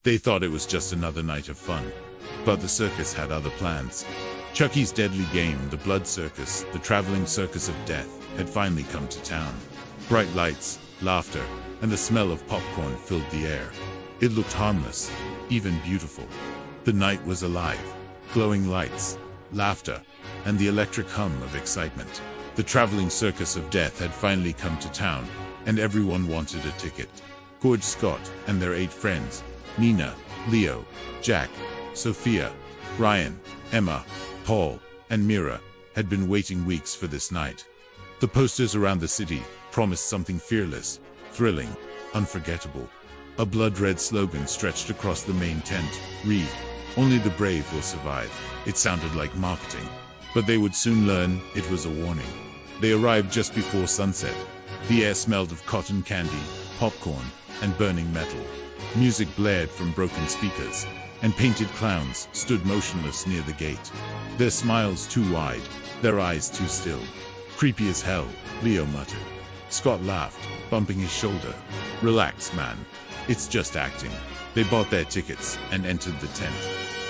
They thought it was just another night of fun. But the circus had other plans. Chucky's deadly game, the Blood Circus, the traveling circus of death, had finally come to town. Bright lights, laughter, and the smell of popcorn filled the air. It looked harmless, even beautiful. The night was alive. Glowing lights, laughter, and the electric hum of excitement. The traveling circus of death had finally come to town, and everyone wanted a ticket. George, Scott, and their 8 friends, Nina, Leo, Jack, Sophia, Ryan, Emma, Paul, and Mira, had been waiting weeks for this night. The posters around the city promised something fearless, thrilling, unforgettable. A blood-red slogan stretched across the main tent, read, "Only the brave will survive." It sounded like marketing, but they would soon learn it was a warning. They arrived just before sunset. The air smelled of cotton candy, popcorn, and burning metal. Music blared from broken speakers, and painted clowns stood motionless near the gate. Their smiles too wide, their eyes too still. "Creepy as hell," Leo muttered. Scott laughed, bumping his shoulder. "Relax, man. It's just acting." They bought their tickets and entered the tent.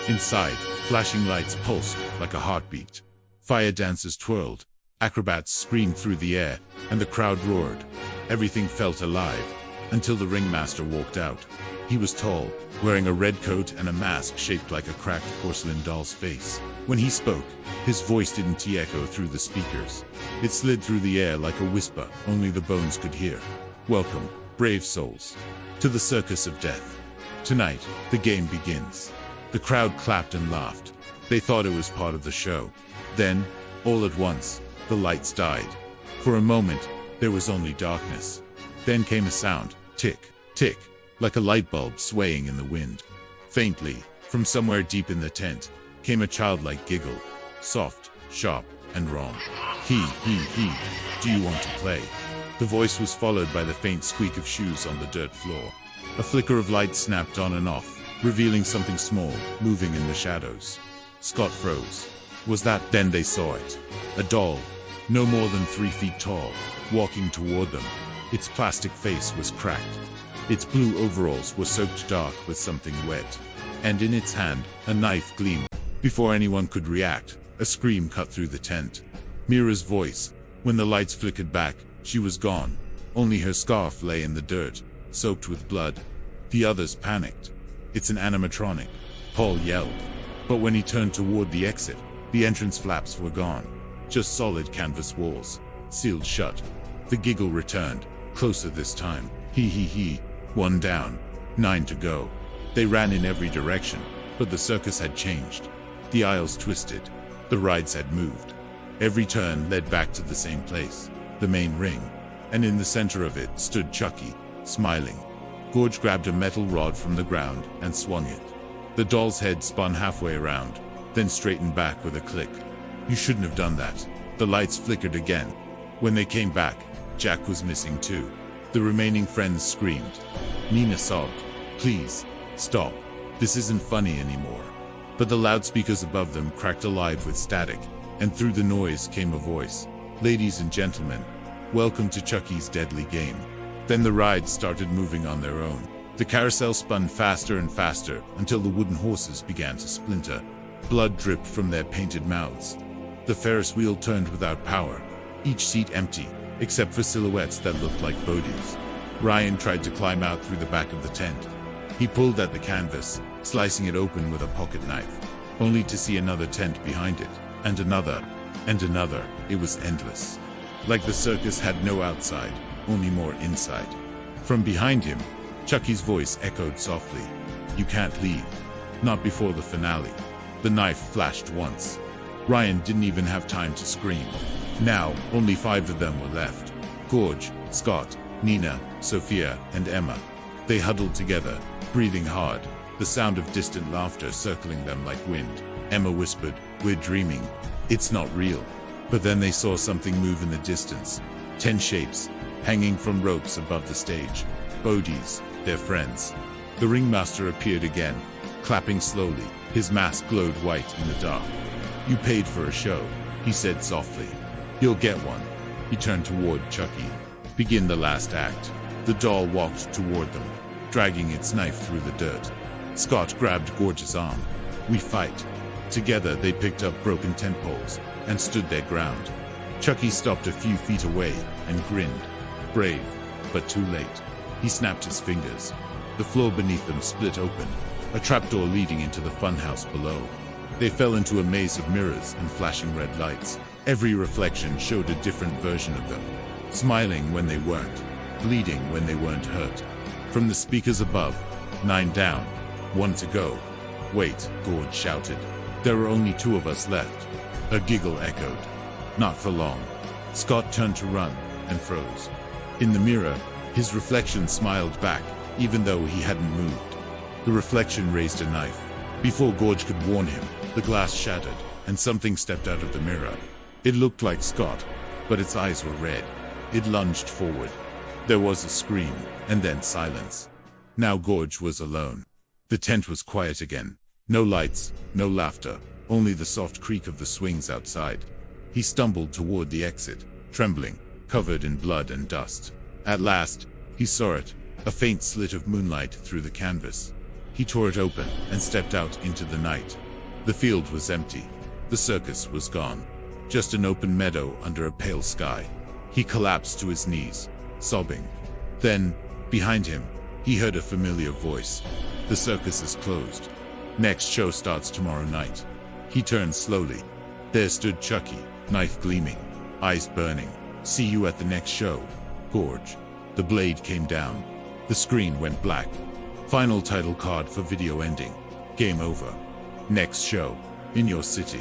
Inside, flashing lights pulsed like a heartbeat. Fire dancers twirled, acrobats screamed through the air, and the crowd roared. Everything felt alive, until the ringmaster walked out. He was tall, wearing a red coat and a mask shaped like a cracked porcelain doll's face. When he spoke, his voice didn't echo through the speakers. It slid through the air like a whisper only the bones could hear. "Welcome, brave souls, to the circus of death. Tonight, the game begins." The crowd clapped and laughed. They thought it was part of the show. Then, all at once, the lights died. For a moment, there was only darkness. Then came a sound, tick, tick, like a light bulb swaying in the wind. Faintly, from somewhere deep in the tent, came a childlike giggle, soft, sharp, and wrong. He, do you want to play?" The voice was followed by the faint squeak of shoes on the dirt floor. A flicker of light snapped on and off, revealing something small, moving in the shadows. Scott froze. Was that? Then they saw it. A doll, no more than 3 feet tall, walking toward them. Its plastic face was cracked. Its blue overalls were soaked dark with something wet. And in its hand, a knife gleamed. Before anyone could react, a scream cut through the tent. Mira's voice. When the lights flickered back, she was gone. Only her scarf lay in the dirt, soaked with blood. The others panicked. "It's an animatronic," Paul yelled. But when he turned toward the exit, the entrance flaps were gone. Just solid canvas walls, sealed shut. The giggle returned, closer this time. He. 1 down, 9 to go. They ran in every direction, but the circus had changed. The aisles twisted. The rides had moved. Every turn led back to the same place, the main ring. And in the center of it stood Chucky, smiling. George grabbed a metal rod from the ground and swung it. The doll's head spun halfway around, then straightened back with a click. "You shouldn't have done that." The lights flickered again. When they came back, Jack was missing too. The remaining friends screamed. Nina sobbed. "Please, stop. This isn't funny anymore." But the loudspeakers above them cracked alive with static, and through the noise came a voice. "Ladies and gentlemen, welcome to Chucky's deadly game." Then the rides started moving on their own. The carousel spun faster and faster until the wooden horses began to splinter. Blood dripped from their painted mouths. The Ferris wheel turned without power, each seat empty, except for silhouettes that looked like bodies. Ryan tried to climb out through the back of the tent. He pulled at the canvas, slicing it open with a pocket knife, only to see another tent behind it, and another, and another. It was endless. Like the circus had no outside, only more inside. From behind him, Chucky's voice echoed softly. "You can't leave. Not before the finale." The knife flashed once. Ryan didn't even have time to scream. Now, only 5 of them were left. George, Scott, Nina, Sophia, and Emma. They huddled together, breathing hard, the sound of distant laughter circling them like wind. Emma whispered, "We're dreaming. It's not real." But then they saw something move in the distance. 10 shapes, hanging from ropes above the stage. Bodies, their friends. The ringmaster appeared again, clapping slowly. His mask glowed white in the dark. "You paid for a show," he said softly. "You'll get one." He turned toward Chucky. "Begin the last act." The doll walked toward them, dragging its knife through the dirt. Scott grabbed Gorge's arm. "We fight." Together they picked up broken tent poles and stood their ground. Chucky stopped a few feet away and grinned. Brave, but too late. He snapped his fingers. The floor beneath them split open, a trapdoor leading into the funhouse below. They fell into a maze of mirrors and flashing red lights. Every reflection showed a different version of them, smiling when they weren't, bleeding when they weren't hurt. From the speakers above, 9 down, 1 to go. "Wait," Gorge shouted. "There are only 2 of us left." A giggle echoed. Not for long. Scott turned to run and froze. In the mirror, his reflection smiled back, even though he hadn't moved. The reflection raised a knife. Before Gorge could warn him, the glass shattered, and something stepped out of the mirror. It looked like Scott, but its eyes were red. It lunged forward. There was a scream, and then silence. Now Gorge was alone. The tent was quiet again. No lights, no laughter, only the soft creak of the swings outside. He stumbled toward the exit, trembling, covered in blood and dust. At last, he saw it, a faint slit of moonlight through the canvas. He tore it open and stepped out into the night. The field was empty. The circus was gone. Just an open meadow under a pale sky. He collapsed to his knees, sobbing. Then, behind him, he heard a familiar voice. "The circus is closed. Next show starts tomorrow night." He turned slowly. There stood Chucky, knife gleaming, eyes burning. "See you at the next show, Gorge." The blade came down. The screen went black. Final title card for video ending. Game over. Next show, in your city.